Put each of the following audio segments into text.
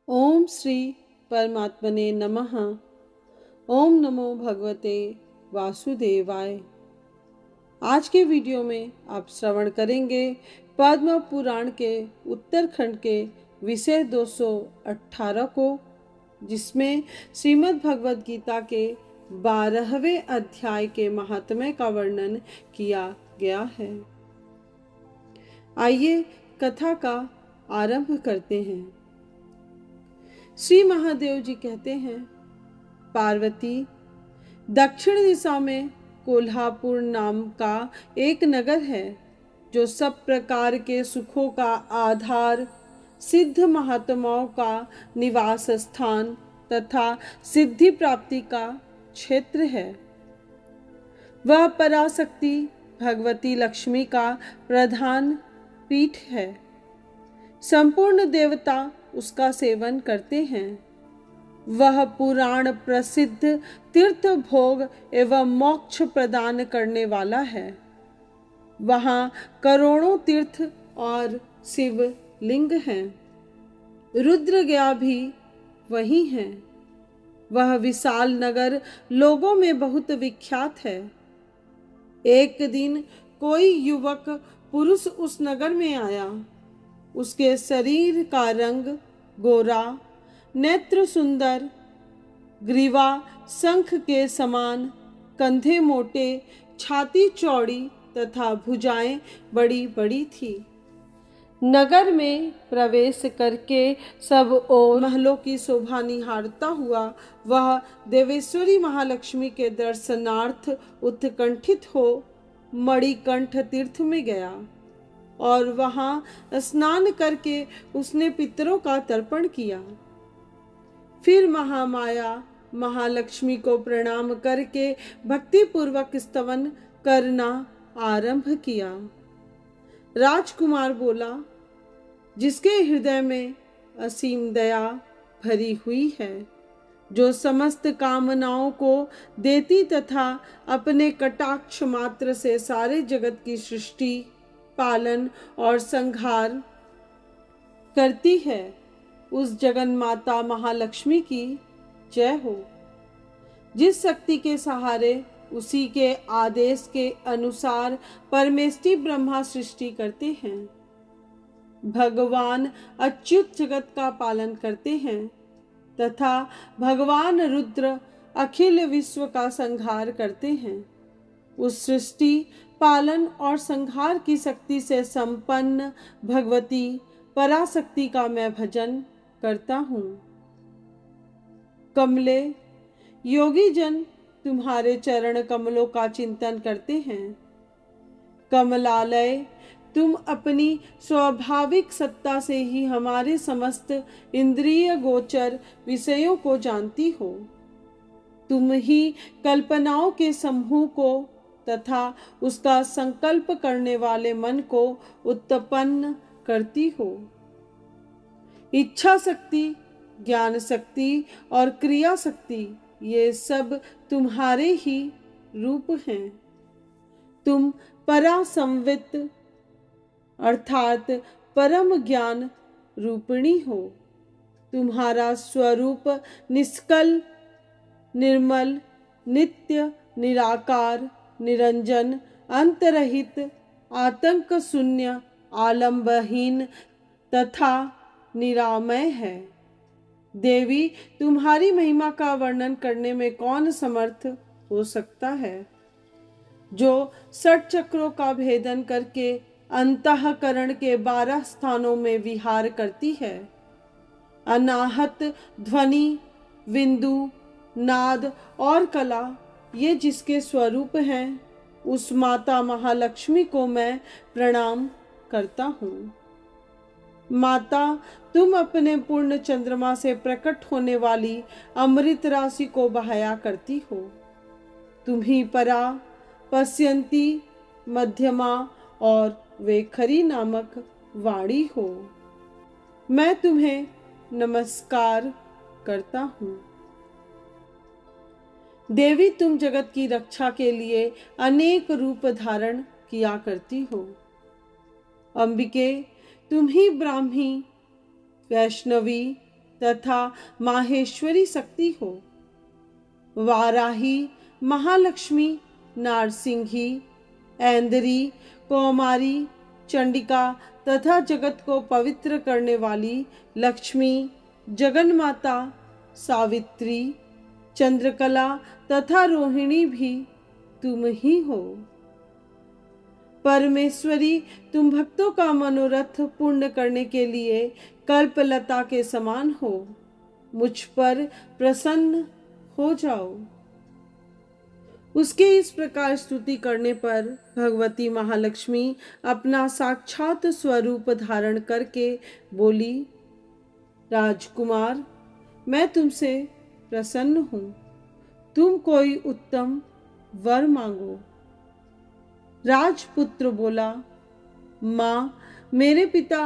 ओम श्री परमात्मने नमः। ओम नमो भगवते वासुदेवाय। आज के वीडियो में आप श्रवण करेंगे पद्म पुराण के उत्तरखंड के विषय 218 को, जिसमें श्रीमद् भगवद गीता के 12वें अध्याय के महात्म्य का वर्णन किया गया है। आइए कथा का आरंभ करते हैं। श्री महादेव जी कहते हैं, पार्वती, दक्षिण दिशा में कोल्हापुर नाम का एक नगर है, जो सब प्रकार के सुखों का आधार, सिद्ध महात्माओं का निवास स्थान तथा सिद्धि प्राप्ति का क्षेत्र है। वह पराशक्ति भगवती लक्ष्मी का प्रधान पीठ है। संपूर्ण देवता उसका सेवन करते हैं। वह पुराण प्रसिद्ध तीर्थ भोग एवं मोक्ष प्रदान करने वाला है। वहाँ करोड़ों तीर्थ और शिव लिंग हैं। रुद्र गया भी वही हैं। वह विशाल नगर लोगों में बहुत विख्यात है। एक दिन कोई युवक पुरुष उस नगर में आया। उसके शरीर का रंग गोरा, नेत्र सुंदर, ग्रीवा शंख के समान, कंधे मोटे, छाती चौड़ी तथा भुजाएं बड़ी बड़ी थी। नगर में प्रवेश करके सब ओर महलों की शोभा निहारता हुआ वह देवेश्वरी महालक्ष्मी के दर्शनार्थ उत्कंठित हो मणिकंठ तीर्थ में गया और वहां स्नान करके उसने पितरों का तर्पण किया। फिर महामाया महालक्ष्मी को प्रणाम करके भक्ति पूर्वक स्तवन करना आरंभ किया। राजकुमार बोला, जिसके हृदय में असीम दया भरी हुई है, जो समस्त कामनाओं को देती तथा अपने कटाक्ष मात्र से सारे जगत की सृष्टि, पालन और संहार करती है, उस जगन माता महालक्ष्मी की जय हो। जिस शक्ति के सहारे उसी के आदेश के अनुसार परमेष्टि ब्रह्मा सृष्टि करते हैं, भगवान अच्युत जगत का पालन करते हैं तथा भगवान रुद्र अखिल विश्व का संहार करते हैं, उस सृष्टि, पालन और संहार की शक्ति से संपन्न भगवती पराशक्ति का मैं भजन करता हूँ। कमले, योगी जन तुम्हारे चरण कमलों का चिंतन करते हैं। कमलालय, तुम अपनी स्वाभाविक सत्ता से ही हमारे समस्त इंद्रिय गोचर विषयों को जानती हो। तुम ही कल्पनाओं के समूह को तथा उसका संकल्प करने वाले मन को उत्पन्न करती हो। इच्छा शक्ति, ज्ञान शक्ति और क्रिया शक्ति, ये सब तुम्हारे ही रूप हैं। तुम परासंवित अर्थात परम ज्ञान रूपिणी हो। तुम्हारा स्वरूप निष्कल, निर्मल, नित्य, निराकार, निरंजन, अंतरहित, आतंक शून्य, आलंबहीन तथा निरामय है। देवी, तुम्हारी महिमा का वर्णन करने में कौन समर्थ हो सकता है, जो 6 चक्रों का भेदन करके अंतःकरण के 12 स्थानों में विहार करती है। अनाहत, ध्वनि, बिंदु, नाद और कला, ये जिसके स्वरूप हैं, उस माता महालक्ष्मी को मैं प्रणाम करता हूँ। माता, तुम अपने पूर्ण चंद्रमा से प्रकट होने वाली अमृत राशि को बहाया करती हो। तुम ही परा, पश्यंती, मध्यमा और वेखरी नामक वाणी हो। मैं तुम्हें नमस्कार करता हूँ। देवी, तुम जगत की रक्षा के लिए अनेक रूप धारण किया करती हो। अंबिके, तुम ही ब्राह्मी, वैष्णवी, तथा माहेश्वरी शक्ति हो। वाराही, महालक्ष्मी, नारसिंही, ऐंदरी, कौमारी, चंडिका तथा जगत को पवित्र करने वाली लक्ष्मी, जगन्माता, सावित्री, चंद्रकला तथा रोहिणी भी तुम ही हो। परमेश्वरी, तुम भक्तों का मनोरथ पूर्ण करने के लिए कल्पलता के समान हो। मुझ पर प्रसन्न हो जाओ। उसके इस प्रकार स्तुति करने पर भगवती महालक्ष्मी अपना साक्षात स्वरूप धारण करके बोली, राजकुमार, मैं तुमसे प्रसन्न हूं। तुम कोई उत्तम वर मांगो। राजपुत्र बोला, माँ, मेरे पिता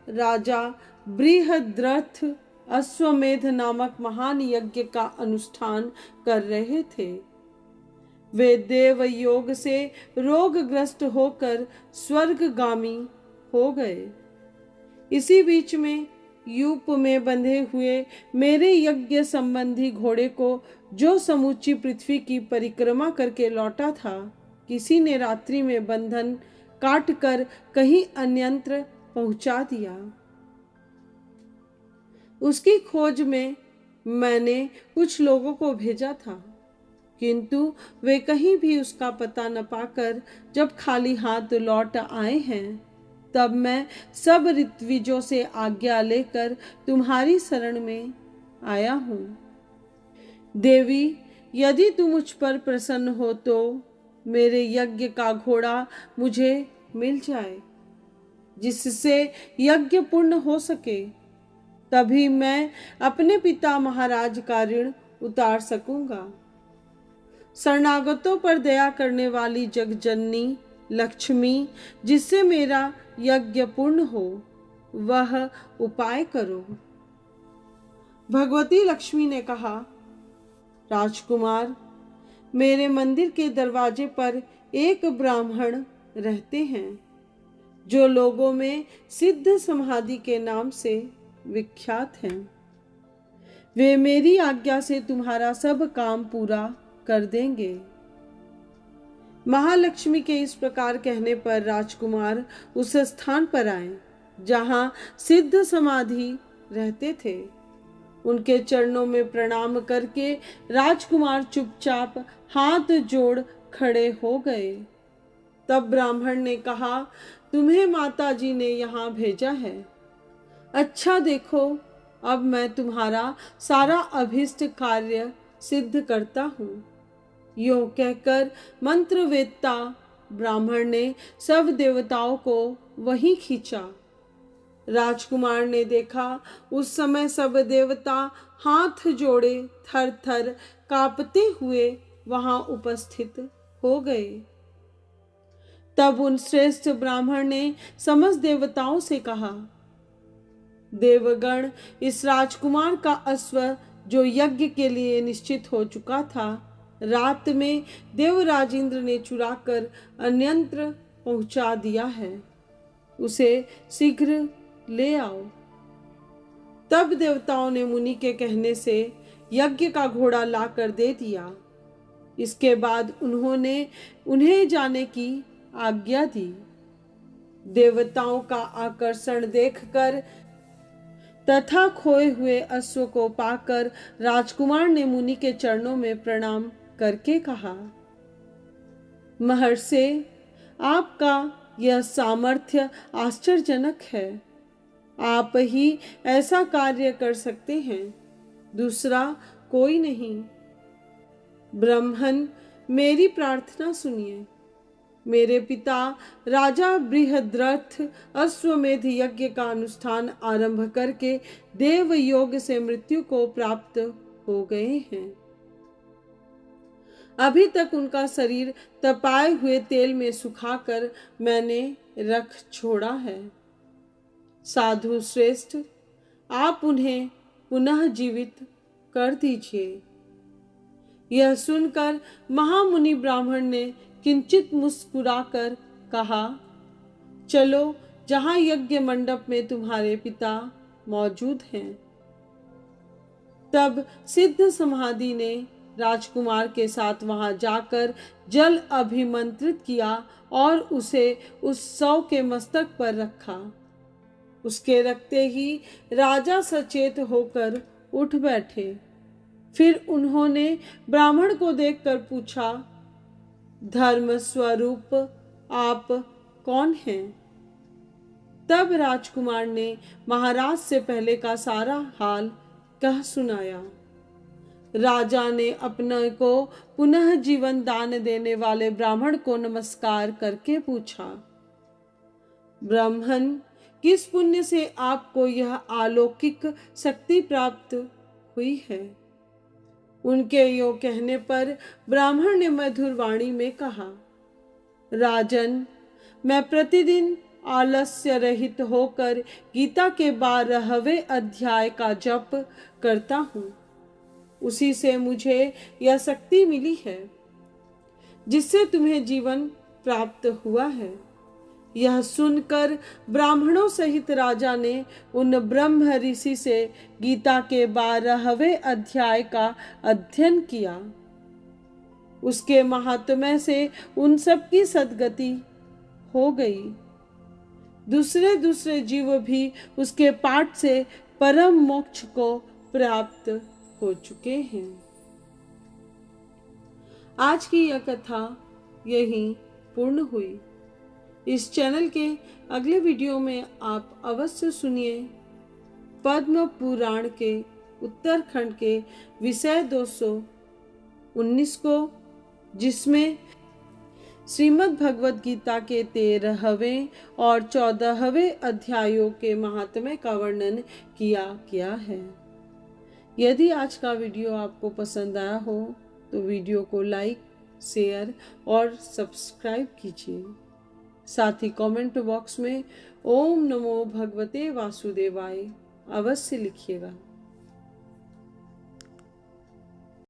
राजा बृहद्रथ अश्वमेध नामक महान यज्ञ का अनुष्ठान कर रहे थे। वे देव योग से रोगग्रस्त होकर स्वर्गगामी हो गए। इसी बीच में यूप में बंधे हुए मेरे यज्ञ संबंधी घोड़े को, जो समूची पृथ्वी की परिक्रमा करके लौटा था, किसी ने रात्रि में बंधन काट कर कहीं अन्यंत्र पहुंचा दिया। उसकी खोज में मैंने कुछ लोगों को भेजा था, किंतु वे कहीं भी उसका पता न पाकर जब खाली हाथ लौट आए हैं, तब मैं सब ऋत्विजों से आज्ञा लेकर तुम्हारी शरण में आया हूँ। देवी, यदि तुम मुझ पर प्रसन्न हो तो मेरे यज्ञ का घोड़ा मुझे मिल जाए, जिससे यज्ञ पूर्ण हो सके। तभी मैं अपने पिता महाराज का ऋण उतार सकूंगा। शरणागतों पर दया करने वाली जगजननी लक्ष्मी, जिससे मेरा यज्ञ पूर्ण हो, वह उपाय करो। भगवती लक्ष्मी ने कहा, राजकुमार, मेरे मंदिर के दरवाजे पर एक ब्राह्मण रहते हैं, जो लोगों में सिद्ध समाधि के नाम से विख्यात हैं। वे मेरी आज्ञा से तुम्हारा सब काम पूरा कर देंगे। महालक्ष्मी के इस प्रकार कहने पर राजकुमार उस स्थान पर आए जहां सिद्ध समाधि रहते थे। उनके चरणों में प्रणाम करके राजकुमार चुपचाप हाथ जोड़ खड़े हो गए। तब ब्राह्मण ने कहा, तुम्हें माता जी ने यहाँ भेजा है। अच्छा देखो, अब मैं तुम्हारा सारा अभिष्ट कार्य सिद्ध करता हूँ। यूं कहकर मंत्रवेत्ता ब्राह्मण ने सब देवताओं को वहीं खींचा। राजकुमार ने देखा, उस समय सब देवता हाथ जोड़े थर थर कांपते हुए वहां उपस्थित हो गए। तब उन श्रेष्ठ ब्राह्मण ने समस्त देवताओं से कहा, देवगण, इस राजकुमार का अश्व जो यज्ञ के लिए निश्चित हो चुका था, रात में देवराजेंद्र ने चुराकर अन्यंत्र पहुंचा दिया है। उसे शीघ्र ले आओ। तब देवताओं ने मुनि के कहने से यज्ञ का घोड़ा लाकर दे दिया। इसके बाद उन्होंने उन्हें जाने की आज्ञा दी। देवताओं का आकर्षण देखकर तथा खोए हुए अश्व को पाकर राजकुमार ने मुनि के चरणों में प्रणाम करके कहा, महर्षि, आपका यह सामर्थ्य आश्चर्यजनक है। आप ही ऐसा कार्य कर सकते हैं, दूसरा कोई नहीं। ब्रह्मन, मेरी प्रार्थना सुनिए। मेरे पिता राजा बृहद्रथ अश्वमेध यज्ञ का अनुष्ठान आरंभ करके देव योग से मृत्यु को प्राप्त हो गए हैं। अभी तक उनका शरीर तपाए हुए तेल में सुखाकर मैंने रख छोड़ा है। साधु श्रेष्ठ, आप उन्हें पुनः जीवित कर दीजिए। यह सुनकर महामुनि ब्राह्मण ने किंचित मुस्कुराकर कहा, चलो, जहां यज्ञ मंडप में तुम्हारे पिता मौजूद हैं, तब सिद्ध समाधि ने राजकुमार के साथ वहां जाकर जल अभिमंत्रित किया और उसे उस शव के मस्तक पर रखा। उसके रखते ही राजा सचेत होकर उठ बैठे। फिर उन्होंने ब्राह्मण को देखकर पूछा, धर्म स्वरूप आप कौन हैं? तब राजकुमार ने महाराज से पहले का सारा हाल कह सुनाया। राजा ने अपने को पुनः जीवन दान देने वाले ब्राह्मण को नमस्कार करके पूछा, ब्राह्मण, किस पुण्य से आपको यह अलौकिक शक्ति प्राप्त हुई है? उनके यों कहने पर ब्राह्मण ने मधुर वाणी में कहा, राजन, मैं प्रतिदिन आलस्य रहित होकर गीता के 12वें अध्याय का जप करता हूँ। उसी से मुझे यह शक्ति मिली है जिससे तुम्हें जीवन प्राप्त हुआ है। यह सुनकर ब्राह्मणों सहित राजा ने उन ब्रह्म ऋषि से गीता के 12वें अध्याय का अध्ययन किया। उसके महात्म्य से उन सब की सद्गति हो गई। दूसरे दूसरे जीव भी उसके पाठ से परम मोक्ष को प्राप्त हो चुके हैं। आज की यह कथा यहीं पूर्ण हुई। इस चैनल के अगले वीडियो में आप अवश्य सुनिए पद्म पुराण के उत्तरखंड के विषय 219 को, जिसमें श्रीमद् भगवद गीता के 13वें और 14वें अध्यायों के महात्म्य का वर्णन किया गया है। यदि आज का वीडियो आपको पसंद आया हो तो वीडियो को लाइक, शेयर और सब्सक्राइब कीजिए। साथ ही कमेंट बॉक्स में ओम नमो भगवते वासुदेवाय अवश्य लिखिएगा।